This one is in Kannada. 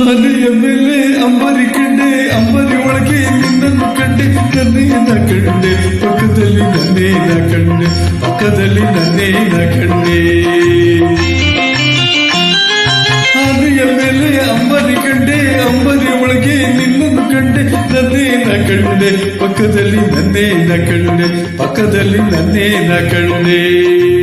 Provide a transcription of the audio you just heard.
ಆನೆಯ ಮೇಲೆ ಅಂಬರಿ ಕಂಡೆ, ಅಂಬರಿ ಒಳಗೆ ನಿನ್ನನ್ನು ಕಂಡೆ, ನನ್ನೇನ ಕಂಡೆ ಪಕ್ಕದಲ್ಲಿ, ನನ್ನೇನ ಕಂಡೆ ಪಕ್ಕದಲ್ಲಿ, ನನ್ನೇನ ಕಂಡೆ. ಆನೆಯ ಮೇಲೆ ಅಂಬರಿ ಕಂಡೆ, ಅಂಬರಿ ಒಳಗೆ ನಿನ್ನನ್ನು ಕಂಡೆ, ನನ್ನೇನ ಕಂಡೆ ಪಕ್ಕದಲ್ಲಿ, ನನ್ನೇನ ಕಂಡೆ ಪಕ್ಕದಲ್ಲಿ, ನನ್ನೇನ ಕಂಡೆ.